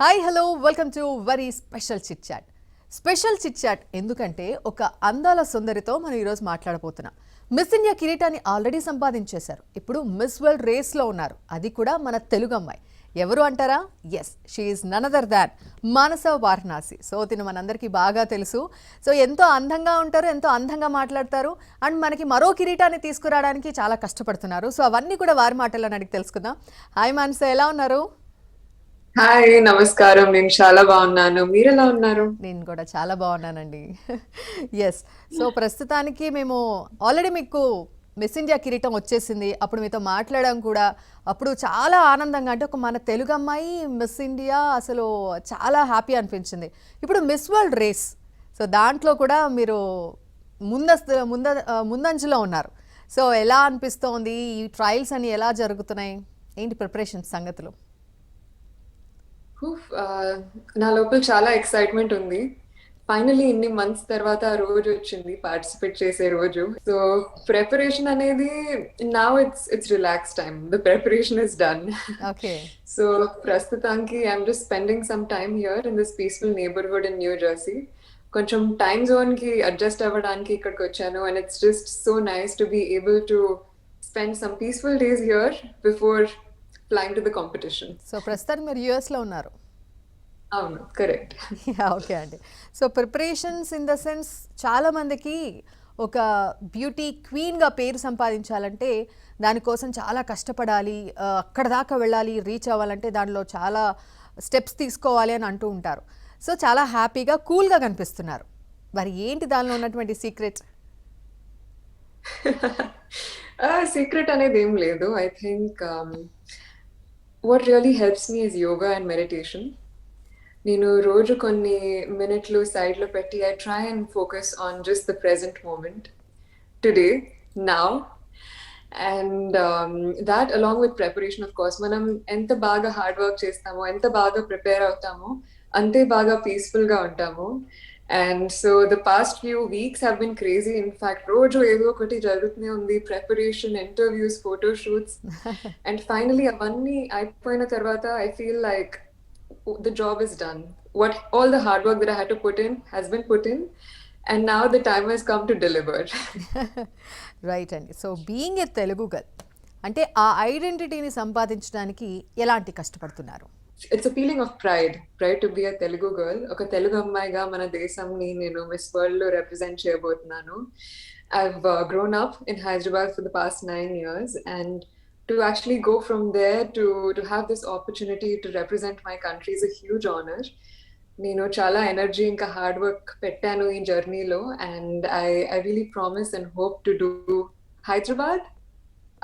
Hi hello welcome to very special chit chat. Special chit chat ఎందుకంటే ఒక అందాల సుందరితో మనం ఈరోజు మాట్లాడబోతున్నాం. మిస్ ఇండియా కిరీటాన్ని ఆల్రెడీ సంపాదించేశారు. ఇప్పుడు మిస్ వరల్డ్ రేస్లో ఉన్నారు. అది కూడా మన తెలుగు అమ్మాయి. ఎవరు అంటారా? Yes, she is none other than Manasa Varanasi. So తిను మనందరికీ బాగా తెలుసు. సో ఎంతో అందంగా ఉంటారు, ఎంతో అందంగా మాట్లాడతారు అండ్ మనకి మరో కిరీటాన్ని తీసుకురావడానికి చాలా కష్టపడుతున్నారు. సో అవన్నీ కూడా వారి మాటల్లో అడిగి తెలుసుకుందాం. హాయ్ మానస, ఎలా ఉన్నారు? హాయ్ నమస్కారం. నేను చాలా బాగున్నాను. మీరు ఎలా ఉన్నారు? నేను కూడా చాలా బాగున్నానండి. ఎస్. సో ప్రస్తుతానికి మేము ఆల్రెడీ మీకు మిస్ ఇండియా కిరీటం వచ్చేసింది. అప్పుడు మీతో మాట్లాడాం కూడా. అప్పుడు చాలా ఆనందంగా, అంటే ఒక మన తెలుగు అమ్మాయి మిస్ ఇండియా, అసలు చాలా హ్యాపీ అనిపించింది. ఇప్పుడు మిస్ వరల్డ్ రేస్, సో దాంట్లో కూడా మీరు ముందంజలో ఉన్నారు. సో ఎలా అనిపిస్తోంది? ఈ ట్రయల్స్ అన్ని ఎలా జరుగుతున్నాయి? ఏంటి ప్రిపరేషన్ సంగతులు? నా లోపల చాలా ఎక్సైట్మెంట్ ఉంది. ఫైనలీ ఇన్ని మంత్స్ తర్వాత ఆ రోజు వచ్చింది, పార్టిసిపేట్ చేసే రోజు. సో ప్రిపరేషన్ అనేది now it's relax time. The preparation is done. Okay. So ప్రస్తుతానికి I'm just spending some time here in this peaceful neighbourhood in New Jersey. కొంచెం టైమ్ జోన్ కి అడ్జస్ట్ అవ్వడానికి ఇక్కడికి వచ్చాను. And it's just so nice to be able to spend some peaceful days here before flying to the competition. So ప్రస్తుతానికి మీరు యూఎస్లో ఉన్నారు. అవును, కరెక్ట్. ఓకే అండి. So preparations in the sense, చాలామందికి ఒక బ్యూటీ క్వీన్గా పేరు సంపాదించాలంటే దానికోసం చాలా కష్టపడాలి, అక్కడ దాకా వెళ్ళాలి, రీచ్ అవ్వాలంటే దానిలో చాలా స్టెప్స్ తీసుకోవాలి అని అంటూ ఉంటారు. సో చాలా హ్యాపీగా కూల్గా కనిపిస్తున్నారు. మరి ఏంటి దానిలో ఉన్నటువంటి సీక్రెట్? సీక్రెట్ అనేది ఏం లేదు. I think what really helps me is yoga and meditation. నేను రోజు కొన్ని మినిట్లు సైడ్లో పెట్టి I try and focus on just the present moment, today, now. And that along with preparation, of course మనం ఎంత బాగా హార్డ్ వర్క్ చేస్తామో, ఎంత బాగా ప్రిపేర్ అవుతామో, అంతే బాగా పీస్ఫుల్గా ఉంటాము. And so the past few weeks have been crazy. In fact రోజు ఏదో ఒకటి జరుగుతూనే ఉంది, preparation, interviews, photo shoots. And finally అవన్నీ అయిపోయిన తర్వాత I feel like the job is done. What all the hard work that I had to put in has been put in, and now the time has come to deliver. Right అండి. So being a Telugu girl, అంటే ఆ ఐడెంటిటీని సంపాదించడానికి ఎలాంటి కష్టపడుతున్నారు? It's a feeling of pride to be a Telugu girl. Oka Telugu ammayiga mana desamni nenu Miss World lo represent cheyabothunanu. I've grown up in Hyderabad for the past 9 years, and to actually go from there to have this opportunity to represent my country is a huge honor. నేను చాలా energy ఇంకా hard work పెట్టాను ఈ జర్నీలో, and I really promise and hope to do Hyderabad,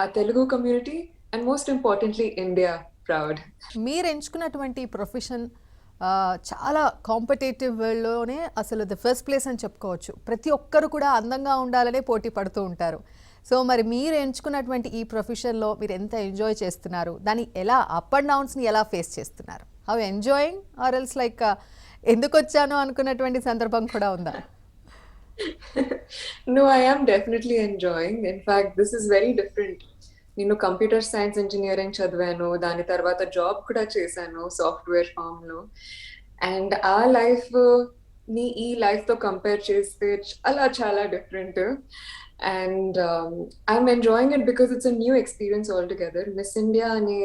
ఆ Telugu community, and most importantly India proud. మీరు ఎంచుకున్నటువంటి profession చాలా కాంపిటేటివ్ వరల్డ్లోనే అసలు ది ఫస్ట్ ప్లేస్ అని చెప్పుకోవచ్చు. ప్రతి ఒక్కరు కూడా అందంగా ఉండాలనే పోటీ పడుతూ ఉంటారు. సో మరి మీరు ఎంచుకున్నటువంటి ఈ ప్రొఫెషన్లో మీరు ఎంత ఎంజాయ్ చేస్తున్నారు? దాని ఎలా అప్ అండ్ డౌన్స్ని ఎలా ఫేస్ చేస్తున్నారు? How enjoying or else like ఎందుకు వచ్చాను అనుకున్నటువంటి సందర్భం కూడా ఉందా? No, I am definitely enjoying. In fact, this is very different. నేను కంప్యూటర్ సైన్స్ ఇంజనీరింగ్ చదివాను, దాని తర్వాత జాబ్ కూడా చేశాను సాఫ్ట్వేర్ ఫామ్లో. అండ్ ఆ లైఫ్ ని ఈ లైఫ్తో కంపేర్ చేస్తే చాలా చాలా different. And I'm enjoying it because it's a new experience altogether. Miss India అనే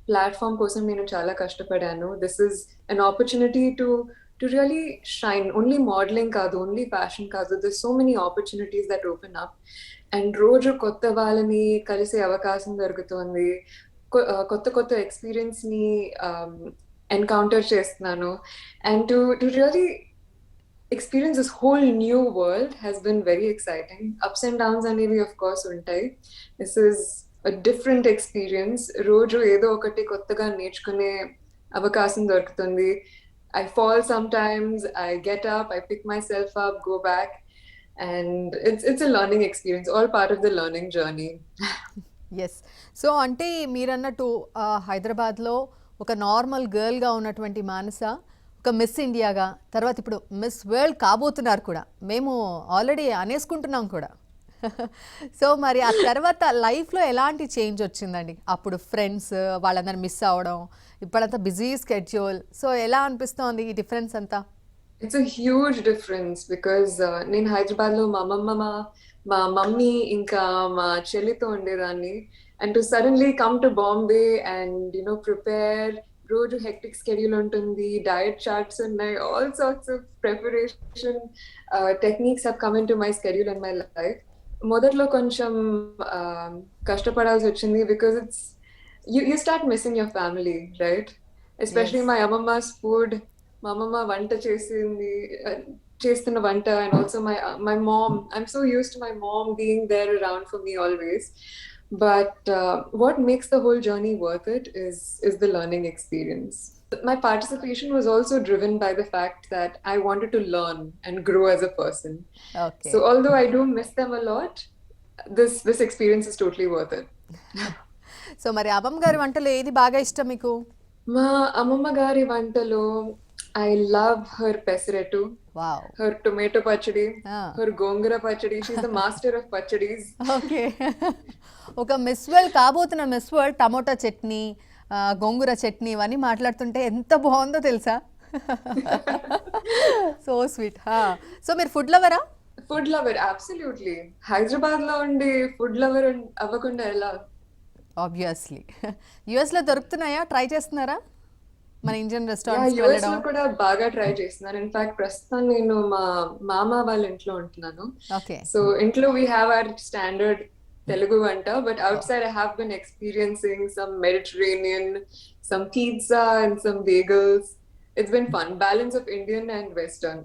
ప్లాట్ఫామ్ కోసం నేను చాలా కష్టపడాను. This is an opportunity to really shine. Only modeling కాదు, only fashion కాదు. There's so many opportunities that open up. And రోజు కొత్త వాళ్ళని కలిసే అవకాశం దొరుకుతుంది. కొత్త కొత్త ఎక్స్పీరియన్స్ ని ఎన్కౌంటర్ చేస్తున్నాను. And to really experience this whole new world has been very exciting. Ups and downs అనేవి of course ఉంటాయి. This is a different experience. రోజు ఏదో ఒకటి కొత్తగా నేర్చుకునే అవకాశం దొరుకుతుంది. I fall sometimes, I get up, I pick myself up, go back, and it's a learning experience, all part of the learning journey. Yes. So అంటే మీరన్నట్టు హైదరాబాద్లో ఒక నార్మల్ గర్ల్గా ఉన్నటువంటి మానస ఒక మిస్ ఇండియాగా, తర్వాత ఇప్పుడు మిస్ వరల్డ్ కాబోతున్నారు కూడా. మేము ఆల్రెడీ అనేసుకుంటున్నాం కూడా. సో మరి ఆ తర్వాత లైఫ్‌లో ఎలాంటి చేంజ్ వచ్చిందండి? అప్పుడు ఫ్రెండ్స్ వాళ్ళందరిని మిస్ అవ్వడం, ఇప్పుడంతా బిజీ స్కెడ్యూల్. సో ఎలా అనిపిస్తోంది ఈ డిఫరెన్స్ అంతా? It's a huge difference because నేను హైదరాబాద్‌లో మా అమ్మమ్మ, మా మమ్మీ ఇంకా మా చెల్లితో ఉండేదాన్ని. And to suddenly come to Bombay and prepare రోజు హెక్టిక్ స్కెడ్యూల్ ఉంటుంది. డయట్ చార్ట్స్ ఉన్నాయి. All sorts of preparation techniques have come into my schedule and my life. మొదట్లో కొంచెం కష్టపడాల్సి వచ్చింది because you start missing your family, right? Especially yes. my అమ్మమ్మ's food. మా అమ్మమ్మ వంట చేసింది చేస్తున్న వంట and also my mom. I'm so used to my mom being there around for me always. But what makes the whole journey worth it is the learning experience. My participation was also driven by the fact that I wanted to learn and grow as a person. Okay. So although I do miss them a lot, this experience is totally worth it. So మరి అమ్మమ్మ గారి వంటలో ఏది బాగా ఇష్టం మీకు? మా అమ్మమ్మ గారి వంటలో I love her pesarattu, wow! her tomato పచ్చడి, ఆ! her గోంగూర పచ్చడి. She's the master of pachadis. Okay. ఒక మిస్ వరల్డ్ కాబోతున్న Miss World tomato chutney, gongura chutney ఇవన్నీ మాట్లాడుతుంటే ఎంత బావుందో తెలుసా? So sweet. ఆ! సో మీరు ఫుడ్ లవరా? Food lover absolutely. హైదరాబాద్‌లో ఉండి ఫుడ్ లవర్ అవ్వకుండా ఎలా? ఆబ్వియస్లీ. యూఎస్‌లో దొరుకుతున్నాయా? ట్రై చేస్తున్నారా? మన ఇండియన్ యా రెస్టారెంట్స్‌కి యూఎస్ వెళ్ళడం? లో కూడా బాగా ట్రై చేస్తున్నాను. ఇన్ఫాక్ట్ ప్రస్తుతం నేను మా మామ వాళ్ళ ఇంట్లో ఉంటున్నాను. ఓకే. సో ఇంట్లో we have our standard Telugu వంట, but outside I have been experiencing some Mediterranean, some pizza and some bagels. It's been fun. Balance of Indian and Western.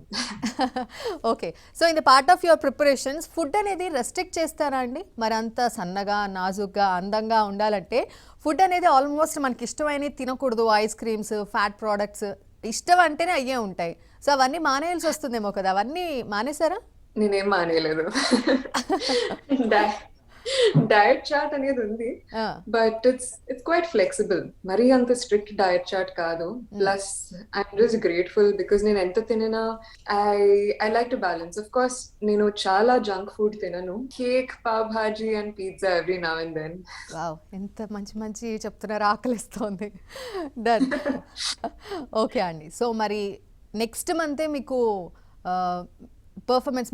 Okay. So in the part of your preparations food అనేది restrict చేస్తారా అండి? మరంత సన్నగా, నాజూగ్గా, అందంగా ఉండాలంటే food అనేది almost మనకి ఇష్టమైనవి తినకూడదు. ఐస్ క్రీమ్స్, ఫ్యాట్ ప్రొడక్ట్స్ ఇష్టం అంటేనే అయ్యే ఉంటాయి. సో అవన్నీ మానేయాల్సి వస్తుందేమో కదా! అవన్నీ మానేసారా? నేనేం మానేయలేదు. డయట్ చార్ట్ అనేది ఉంది. ఆ! But it's quite flexible. మరీ అంత స్ట్రిక్ట్ డయట్ చార్ట్ కాదు. Plus I'm just grateful because నేను ఎంత తినినా I like to balance. Of course నేను చాలా జంక్ ఫుడ్ తినను. Cake, pav bhaji and pizza every now and then. Wow! ఎంత మంచి మంచి చెప్తున్నారు. ఆకలిస్తోంది. డన్. ఓకే అండి. సో మరి నెక్స్ట్ మంతే మీకు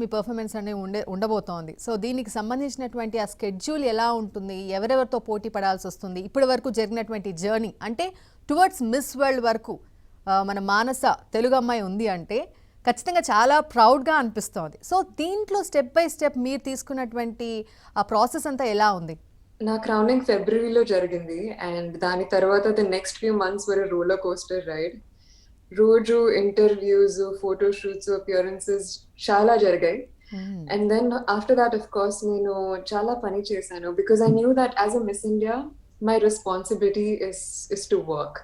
మీ పర్ఫార్మెన్స్ అనేది ఉండబోతోంది. సో దీనికి సంబంధించినటువంటి ఆ స్కెడ్యూల్ ఎలా ఉంటుంది? ఎవరెవరితో పోటీ పడాల్సి వస్తుంది? ఇప్పటి వరకు జరిగినటువంటి జర్నీ అంటే టువర్డ్స్ మిస్ వరల్డ్ వరకు మన మానస తెలుగు అమ్మాయి ఉంది అంటే ఖచ్చితంగా చాలా ప్రౌడ్గా అనిపిస్తోంది. సో దీంట్లో స్టెప్ బై స్టెప్ మీరు తీసుకున్నటువంటి ఆ ప్రాసెస్ అంతా ఎలా ఉంది? నా క్రౌనింగ్ ఫిబ్రవరిలో జరిగింది అండ్ దాని తర్వాత the next few months were roller coaster ride. రోజు ఇంటర్వ్యూస్, ఫోటో షూట్స్, అపియరెన్సెస్ చాలా జరిగాయి. And then after that of course నేను చాలా పని చేశాను because I knew that as a Miss India my responsibility is to work,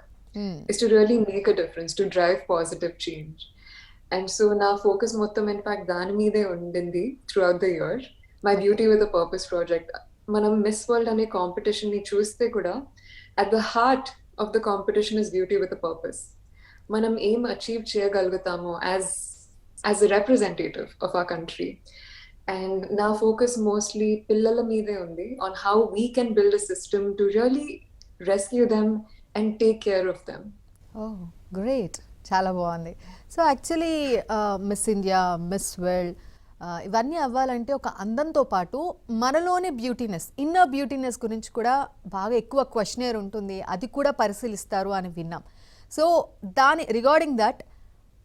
is to really make a difference, to drive positive change. And so నా focus మొత్తం in fact దాని మీదే ఉండింది throughout the year. My Beauty with a Purpose project. మనం miss world అనే competition ని చూస్తే కూడా at the heart of the competition is beauty with a purpose. మనం ఏం అచీవ్ చేయగలుగుతామో as a representative of our country. And నా focus mostly పిల్లల మీదే ఉంది, on how we can build a system to really rescue them and take care of them. Oh! Great. చాలా బాగుంది. So actually miss India, miss world ఇవన్నీ అవ్వాలంటే ఒక అందంతో పాటు మనలోని బ్యూటీనెస్, ఇన్నర్ బ్యూటీనెస్ గురించి కూడా బాగా ఎక్కువ క్వశ్చనర్ ఉంటుంది. అది కూడా పరిశీలిస్తారు అని విన్నాం. సో దాని రిగార్డింగ్ దట్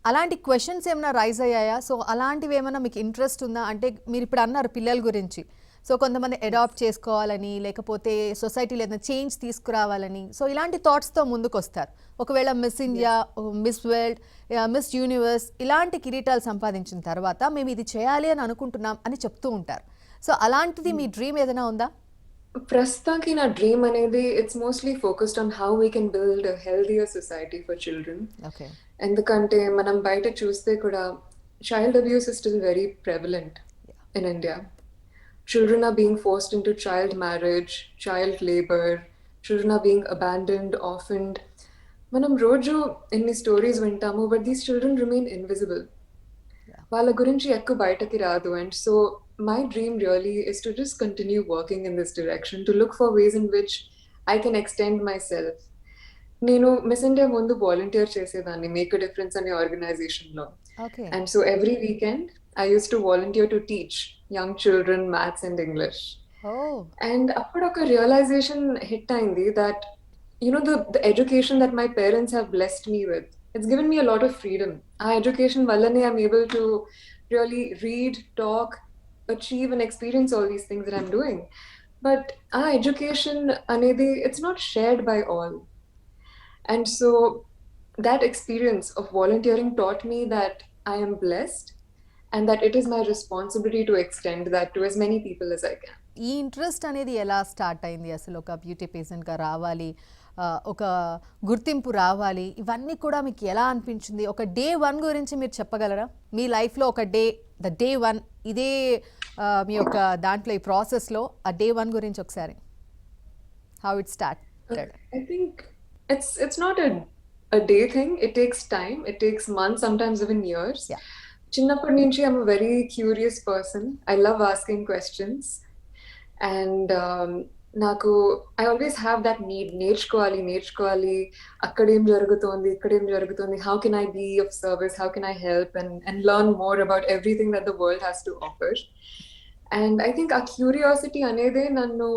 అలాంటి క్వశ్చన్స్ ఏమైనా రైజ్ అయ్యాయా? సో అలాంటివి ఏమైనా మీకు ఇంట్రెస్ట్ ఉందా? అంటే మీరు ఇప్పుడు అన్నారు పిల్లల గురించి. సో కొంతమంది అడాప్ట్ చేసుకోవాలని, లేకపోతే సొసైటీలో ఏదైనా చేంజ్ తీసుకురావాలని, సో ఇలాంటి థాట్స్తో ముందుకు వస్తారు. ఒకవేళ miss India, miss world, miss universe ఇలాంటి కిరీటాలు సంపాదించిన తర్వాత మేము ఇది చేయాలి అని అనుకుంటున్నాం అని చెప్తూ ఉంటారు. సో అలాంటిది మీ డ్రీమ్ ఏదైనా ఉందా? ప్రస్తుతానికి నా డ్రీమ్ అనేది it's mostly focused on how we can build a healthier society for children. Okay. ఎందుకంటే మనం బయట చూస్తే కూడా child abuse is still very prevalent in India. Children are being forced into child marriage, child labor, children are being abandoned, orphaned. మనం రోజు ఎన్ని stories వింటాము, but these children remain invisible. వాళ్ళ గురించి ఎక్కువ బయటకి రాదు. And so my dream really is to just continue working in this direction, to look for ways in which I can extend myself. నేను మిస్ ఇండియా ముందు volunteer చేసేదాన్ని make a difference అనే ఆర్గనైజేషన్లో. Okay. And so every weekend, I used to volunteer to teach young children maths and English. Oh. And అప్పుడు ఒక realisation hit అయింది that, you know, the education that my parents have blessed me with, it's given me a lot of freedom. Our education vallane I'm able to really read, talk, achieve and experience all these things that I'm doing. But our education anedi, it's not shared by all. And so that experience of volunteering taught me that I am blessed and that it is my responsibility to extend that to as many people as I can. ఈ interest అనేది ఎలా start అయింది అసలు? ఒక beauty పేషెంట్గా రావాలి, ఒక గుర్తింపు రావాలి, ఇవన్నీ కూడా మీకు ఎలా అనిపించింది? ఒక డే 1 గురించి మీరు చెప్పగలరా? మీ లైఫ్లో ఒక డే 1 ఇదే మీ యొక్క దాంట్లో ఈ ప్రాసెస్లో ఆ డే 1 గురించి ఒకసారి, how it started. I think it's not a day thing. It takes time. It takes months, sometimes even years. Yeah. Chinnapadi nunchi I'm a very curious person. I love asking questions. And నాకు I always have that need, నేర్చుకోవాలి, అక్కడేం జరుగుతోంది, how can I be of service, how can I help and learn more about everything that the world has to offer. And I think a curiosity anede nannu,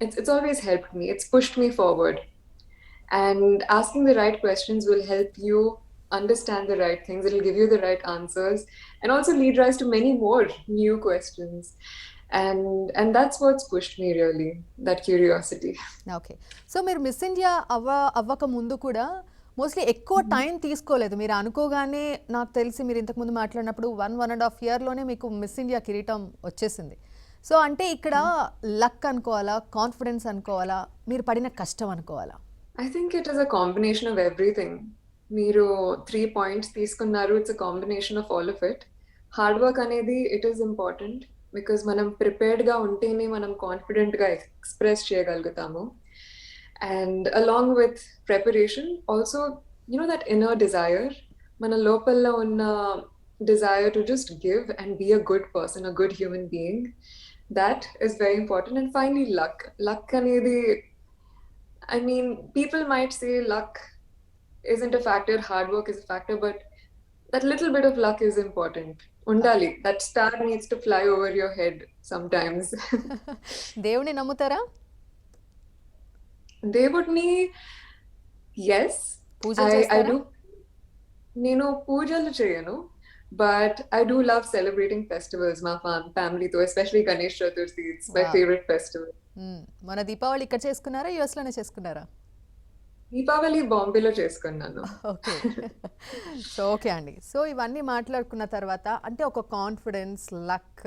it's always helped me, it's pushed me forward. And asking the right questions will help you understand the right things, it'll give you the right answers and also lead rise to many more new questions. And that's what's pushed me really, that curiosity. Okay. So మీరు miss India అవ్వక ముందు కూడా mostly ఎక్కువ time తీసుకోలేదు. మీరు అనుకోగానే, నాకు తెలిసి మీరు ఇంతకుముందు మాట్లాడినప్పుడు 1.5 ఇయర్లోనే మీకు మిస్ ఇండియా కిరీటం వచ్చేసింది. సో అంటే ఇక్కడ లక్ అనుకోవాలా, కాన్ఫిడెన్స్ అనుకోవాలా, మీరు పడిన కష్టం అనుకోవాలా? I think it is a combination of everything. మీరు 3 points తీసుకున్నారు, it's a combination of all of it. Hard work అనేది it is important because మనం prepared గా ఉంటేనే మనం confident గా express చేయగలుగుతాము. And along with preparation, also, you know, that inner desire, మన లోపల ఉన్న desire to just give and be a good person, a good human being, that is very important. And finally, luck అనేది, I mean, people might say luck isn't a factor, hard work is a factor, but that little bit of luck is important. Undali, that star needs to fly over your head sometimes. దేవుని నమ్ముతారా? దేవుడిని, yes, puja I చేస్తారా? do. నేను పూజలు చేయను, but I do love celebrating festivals, my family, especially Ganesh Chaturthi. It's my Wow. favorite festival. మన దీపావళి ఇక్కడ చేసుకున్నారా, యుఎస్లోనే చేసుకున్నారా? దీపావళి బాంబేలో చేసుకున్నాను. ఓకే. సో ఓకే అండి. సో ఇవన్నీ మాట్లాడుకున్న తర్వాత అంటే ఒక కాన్ఫిడెన్స్, లక్,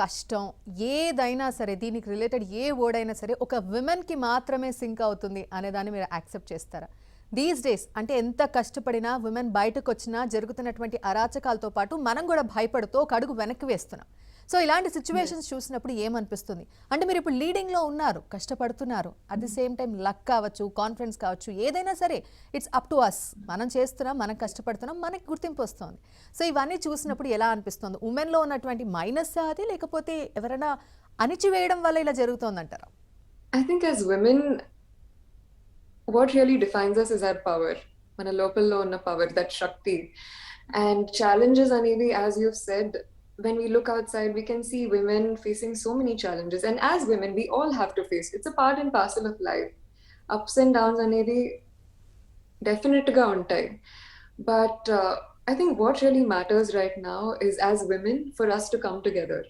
కష్టం ఏదైనా సరే, దీనికి రిలేటెడ్ ఏ వర్డ్ అయినా సరే ఒక విమెన్కి మాత్రమే సింక్ అవుతుంది అనేదాన్ని మీరు యాక్సెప్ట్ చేస్తారా? దీస్ డేస్ అంటే ఎంత కష్టపడినా విమెన్ బయటకు వచ్చినా జరుగుతున్నటువంటి అరాచకాలతో పాటు మనం కూడా భయపడుతూ ఒక అడుగు వెనక్కి వేస్తున్నాం. సో ఇలాంటి సిచ్యువేషన్స్ చూసినప్పుడు ఏమనిపిస్తుంది? అంటే మీరు ఇప్పుడు లీడింగ్లో ఉన్నారు, కష్టపడుతున్నారు, at the same time luck కావచ్చు, కాన్ఫిడెన్స్ కావచ్చు, ఏదైనా సరే ఇట్స్ అప్ టు అస్. మనం చేస్తున్నాం, మనం కష్టపడుతున్నాం, మనకి గుర్తింపు వస్తుంది. సో ఇవన్నీ చూసినప్పుడు ఎలా అనిపిస్తుంది? ఉమెన్లో ఉన్నటువంటి మైనస్ అది, లేకపోతే ఎవరైనా అణిచివేయడం వల్ల ఇలా జరుగుతుందంటారా? I think as women, what really defines us is our power. మన లోపల్లో ఉన్న power, that shakti. And challenges అనేవి, as you've said, when we look outside, we can see women facing so many challenges. And as women, we all have to face. It's a part and parcel of life. Ups and downs అనేవి definite గా ఉంటాయి. But I think what really matters right now is as women for us to come together.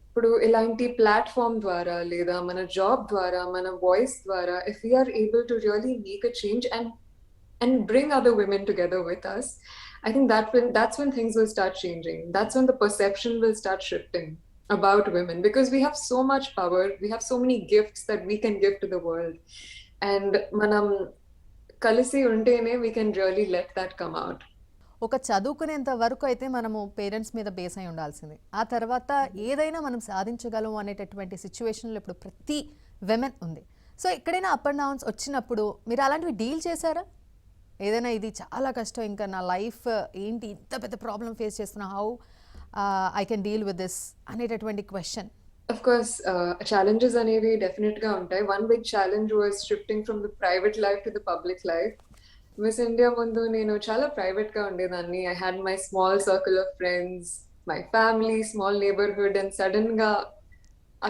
ఇప్పుడు ఇలాంటి platform ద్వారా లేదా మన job ద్వారా, మన వాయిస్ ద్వారా, if we are able to really make a change and bring other women together with us, I think that's when things will start changing. That's when the perception will start shifting about women, because we have so much power, we have so many gifts that we can give to the world. And manam kalisi untene we can really let that come out. ఒక చదువుకునేంత వరకు అయితే మనము parents మీద base అయి ఉండాల్సింది. ఆ తర్వాత ఏదైనా మనం సాధించగలం అనేటటువంటి సిచ్యువేషన్లో ఇప్పుడు ప్రతి విమెన్ ఉంది. సో ఎక్కడైనా అప్ అండ్ డౌన్స్ వచ్చినప్పుడు మీరు అలాంటివి డీల్ చేశారా? ఏదైనా ఇది చాలా కష్టం, ఇంకా నా లైఫ్ ఏంటి, ఇంత పెద్ద ప్రాబ్లం ఫేస్ చేస్తున్నా, how I can deal with this అనేటటువంటి క్వశ్చన్? Of course, challenges అనేవి definite గా ఉంటాయి. One big challenge was shifting from the private life to the public life. Miss India ముందు నేను చాలా ప్రైవేట్ గా ఉండేదాన్ని. I had my small circle of friends, my family, small neighborhood, and sudden గా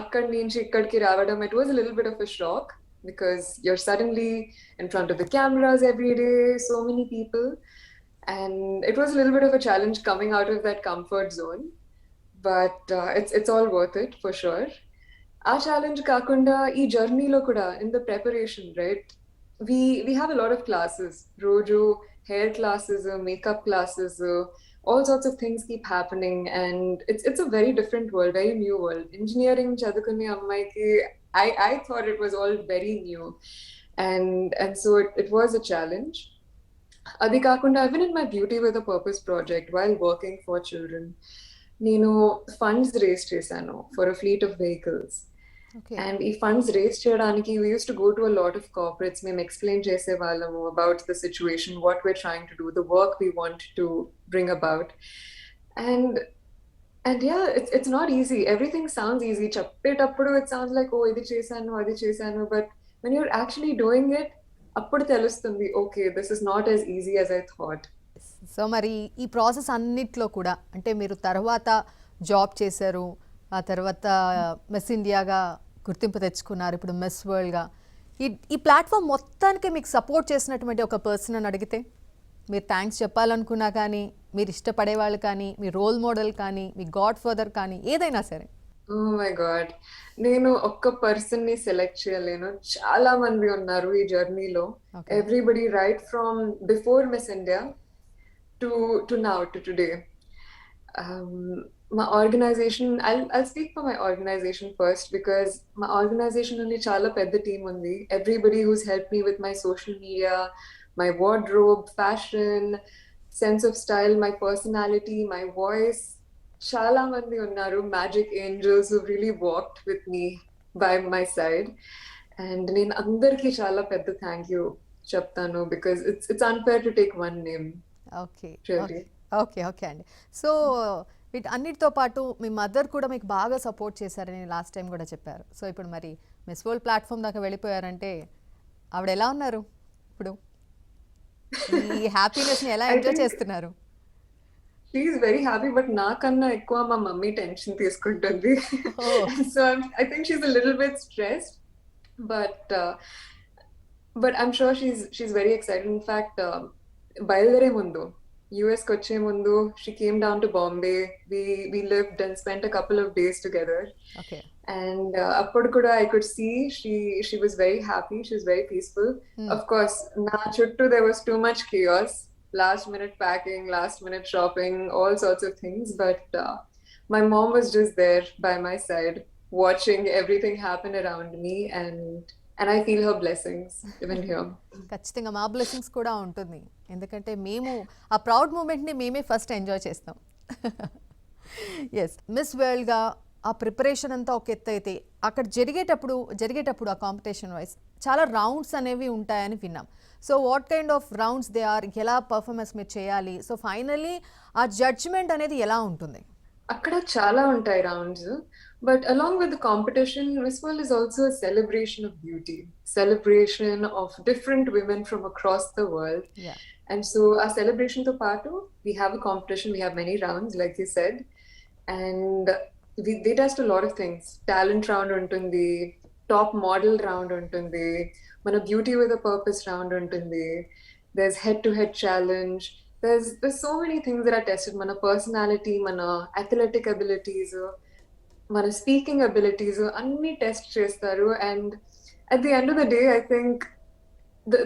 అక్కడి నుంచి ఇక్కడికి రావడం, it was a little bit of a shock because you're suddenly in front of the cameras every day, so many people, and it was a little bit of a challenge coming out of that comfort zone. But it's all worth it for sure. ఆ challenge కాకుండా ఈ జర్నీలో కూడా in the preparation right we have a lot of classes. రోజు hair classes, makeup classes, all sorts of things keep happening, and it's a very different world, very new world. Engineering చదువుకునే అమ్మాయికి I thought it was all very new, and so it was a challenge. అది కాకుండా I've been in my Beauty with a Purpose project while working for children. నేను funds raise చేశాను for a fleet of vehicles. And ఈ funds raise చేయడానికి we used to go to a lot of corporates. మేము explain చేసే వాళ్ళము about the situation, what we're trying to do, the work we want to bring about. And yeah, it's not easy. Everything sounds easy. చెప్పేటప్పుడు it sounds like oh ఇది చేశాను అది చేశాను, but when you're actually doing it అప్పుడు తెలుస్తుంది okay this is not as easy as I thought. So మరి ఈ process అన్నిట్లో కూడా అంటే మీరు తర్వాత జాబ్ చేశారు, ఆ తర్వాత మిస్ ఇండియాగా గుర్తింపు తెచ్చుకున్నారు, ఇప్పుడు మిస్ వరల్డ్గా. ఈ ప్లాట్ఫామ్ మొత్తానికి మీకు సపోర్ట్ చేసినటువంటి ఒక పర్సన్ అని అడిగితే మీరు థ్యాంక్స్ చెప్పాలనుకున్నా కానీ, మీరు ఇష్టపడే వాళ్ళు కానీ, మీ రోల్ మోడల్ కానీ, మీ గాడ్ ఫాదర్ కానీ, ఏదైనా సరే? ఓ మై గాడ్, నేను ఒక్క పర్సన్ ని సెలెక్ట్ చేయలేను. చాలా మంది ఉన్నారు ఈ జర్నీలో. Everybody right from before miss India to now, to today. My organization, I'll speak for my organization first because my organization only chala pedda team undi. Everybody who's helped me with my social media, my wardrobe, fashion, sense of style, my personality, my voice. Chala mandi unnaru, magic angels who really walked with me by my side. And నేను అందరికీ చాలా పెద్ద thank you చెప్తాను because it's unfair to take one name. Okay okay okay అండి. So వీటి అన్నిటితో పాటు మీ mother కూడా మీకు బాగా సపోర్ట్ చేశారని లాస్ట్ టైం కూడా చెప్పారు. సో ఇప్పుడు మరి మిస్ వరల్డ్ ప్లాట్ఫామ్ దాకా వెళ్ళిపోయారంటే ఆవిడ ఎలా ఉన్నారు ఇప్పుడు? ఈ హ్యాపీనెస్ని ఎలా ఎంజాయ్ చేస్తున్నారు? She is very happy, but నాకన్నా ఎక్కువ మా మమ్మీ టెన్షన్ తీసుకుంటుంది. So I think she's a little bit stressed, but I'm sure she's very excited. In fact, బయలుదేరే ముందు US కి వచ్చే ముందు she came down to Bombay. We lived and spent a couple of days together. Okay. And appudu kuda I could see she was very happy. She was very peaceful. Of course, na chuttu there was too much chaos. Last minute packing, last minute shopping, all sorts of things. But my mom was just there by my side, watching everything happen around me, and I feel her blessings even here. ఖచ్చితంగా మా blessings కూడా ఉంటుంది, ఎందుకంటే మేము ఆ proud మూమెంట్ని మేమే first enjoy చేస్తాం. Yes, miss వరల్డ్గా ఆ ప్రిపరేషన్ అంతా ఒక ఎత్తు అయితే అక్కడ జరిగేటప్పుడు ఆ కాంపిటీషన్ వైజ్ చాలా రౌండ్స్ అనేవి ఉంటాయని విన్నాం. So what kind of rounds they are, ఎలా పర్ఫార్మెన్స్ మీరు చేయాలి, సో ఫైనల్లీ ఆ జడ్జ్మెంట్ అనేది ఎలా ఉంటుంది? అక్కడ చాలా ఉంటాయి rounds, but along with the competition, Miss World is also a celebration of beauty, celebration of different women from across the world. Yeah. And so our celebration to partu, we have a competition, we have many rounds like you said, and they test a lot of things. Talent round untundi, top model round untundi, mana beauty with a purpose round untundi, there's head to head challenge. There's so many things that are tested. Mana personality, mana athletic abilities, mana speaking abilities, anni test chestaru. And at the end of the day, I think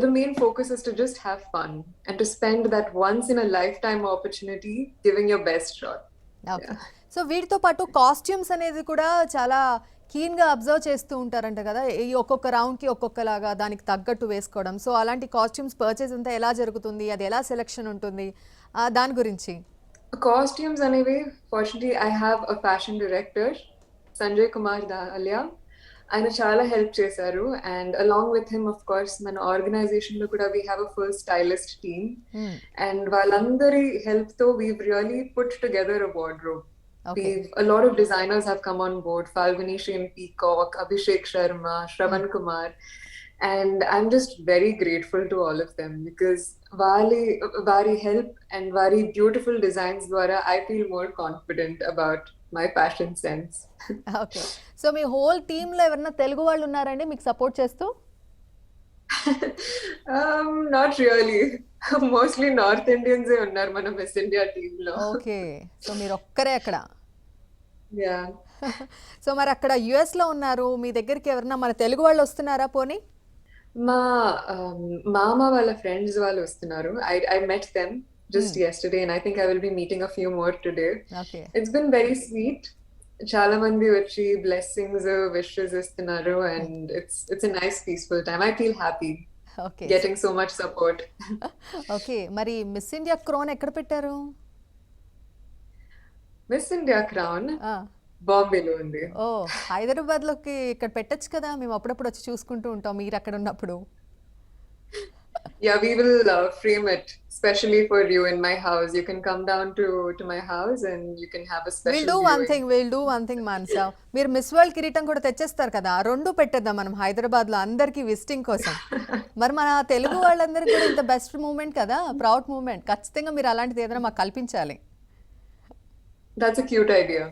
the main focus is to just have fun and to spend that once in a lifetime opportunity giving your best shot. Okay. So వీటితో పాటు costumes అనేది కూడా చాలా కీన్గా observe చేస్తూ ఉంటారంట కదా, ఈ ఒక్కొక్క రౌండ్కి ఒక్కొక్కలాగా దానికి తగ్గట్టు వేసుకోవడం. సో అలాంటి కాస్ట్యూమ్స్ పర్చేస్ అంతా ఎలా జరుగుతుంది, అది ఎలా సెలెక్షన్ ఉంటుంది, దాని గురించి? కాస్ట్యూమ్స్ అనేవి fortunately I have a fashion director Sanjay Kumar dahlia. ఆయన చాలా హెల్ప్ చేశారు. And along with him of course మన ఆర్గనైజేషన్ లో కూడా we have a full stylist team. And వాళ్ళందరి హెల్ప్ తో we really put together a wardrobe. Okay. A lot of designers have come on board. Falguni Shen Peacock, Abhishek Sharma, హ్మ్. Shravan Kumar, and I'm just very grateful to all of them because vari help and vari beautiful designs dwara I feel more confident about my fashion sense. Okay. So, me whole టీమ్‌లో ఎవరైనా తెలుగు వాళ్ళున్నారండి మీకు support చేస్తూ? Not really. Mostly North Indians ఏ ఉన్నారు మన Miss India team లో. Okay. So, మీరొక్కరే అక్కడ. Yeah. So, మరక్కడ యూఎస్‌లో ఉన్నారు. మీ దగ్గరికి ఎవరన్నా మన తెలుగు వాళ్ళొస్తున్నారా పోనీ? మా మామ వాళ్ళ ఫ్రెండ్స్ వాళ్ళు వస్తున్నారు. I met them just హ్మ్. yesterday and I think I will be meeting a few more today. Okay. It's been very sweet. చాలా మంది వచ్చి బ్లెస్సింగ్స్ విషెస్ ఇస్తున్నారు హ్మ్. and it's a nice peaceful time. I feel happy okay. getting so much support. Okay. మరి miss India crown ఎక్కడ పెట్టారు? Miss India crown ఆ! బాంబేలో ఉంది. ఓహ్! హైదరాబాద్‌లోకి ఇక్కడ పెట్టొచ్చు కదా! మేము అప్పుడప్పుడు వచ్చి చూసుకుంటూ ఉంటాం మీరక్కడున్నప్పుడు. Yeah, we will frame it specially for you in my house. You can come down to my house and you can have a special viewing. Will do one thing Manasa. మీరు మిస్ వరల్డ్ కిరీటం కూడా తెచ్చేస్తారు కదా! ఆ 2 పెట్టేద్దాం మనం హైదరాబాద్‌లో అందరికి visiting కోసం. మరి మన తెలుగు వాళ్ళందరికి కూడా ఇంత బెస్ట్ మూమెంట్ కదా! Proud moment. ఖచ్చితంగా మీరు అలాంటిది ఏదైనా మాకు కల్పించాలి. That's a cute idea.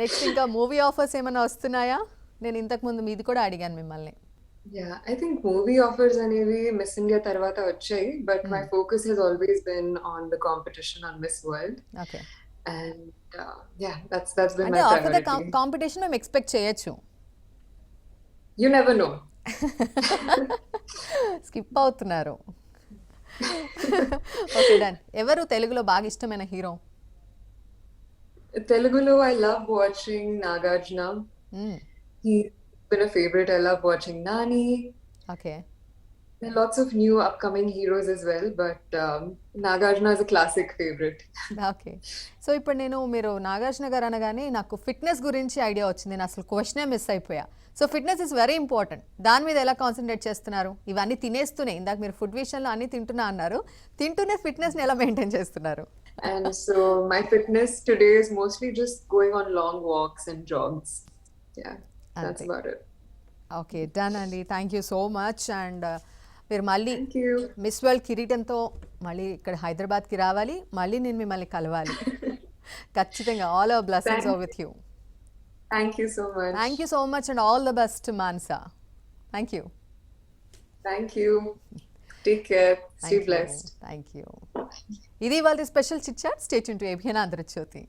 Next ఇంకా మూవీ ఆఫర్స్ ఏమైనా వస్తున్నాయా? నేను ఇంతకుముందు మీది కూడా అడిగాను మిమ్మల్ని. Yeah, I think movie offers అనేవి Miss India తర్వాత వచ్చాయి, but my హ్మ్. focus has always been on the competition on Miss World. Okay. And yeah, that's been అంటే my after the priority. Competition మేము ఎక్స్‌పెక్ట్ చేయొచ్చు. You never know. స్కిప్ అవుతున్నారు. Okay. Done. ఎవరు తెలుగులో బాగా ఇష్టమైన hero? Telugulo, I love watching Nagarjuna. హ్మ్. He's been a favorite. I love watching Nani. Okay. There are lots of new upcoming heroes as well, but Nagarjuna is a classic favorite. Okay. So, ఇప్పుడు మీరు నాగార్జున గారు అనగానే నాకు fitness గురించి idea వచ్చింది. నేను అసలు క్వెషనే మిస్ అయిపోయా. So, fitness is very important. దాని మీద ఎలా కాన్సంట్రేట్ చేస్తున్నారు? ఇవన్నీ తినేస్తూనే ఇందాక మీరు ఫుడ్ విషయంలో అన్నీ తింటున్నా అన్నారు. తింటూనే ఫిట్‌నెస్‌ని ఎలా మెయింటైన్ చేస్తున్నారు? And so my fitness today is mostly just going on long walks and jogs. Yeah, that's అంతే. about it. ఓకే. డన్ అండి. Thank you so much. And మీరు మళ్ళీ Thank you. మిస్ వరల్డ్ కిరీటంతో మళ్ళీ ఇక్కడ హైదరాబాద్‌కి రావాలి. మళ్ళీ నేను మిమ్మల్ని కలవాలి. ఖచ్చితంగా all our blessings are with you. Thank you so much. Thank you so much and all the best Manasa. Thank you. Thank you. Take care. Stay blessed. Thank you. ఇది ఇవాల్టి special chit chat. Stay tuned to ABN Andhra Jyothi.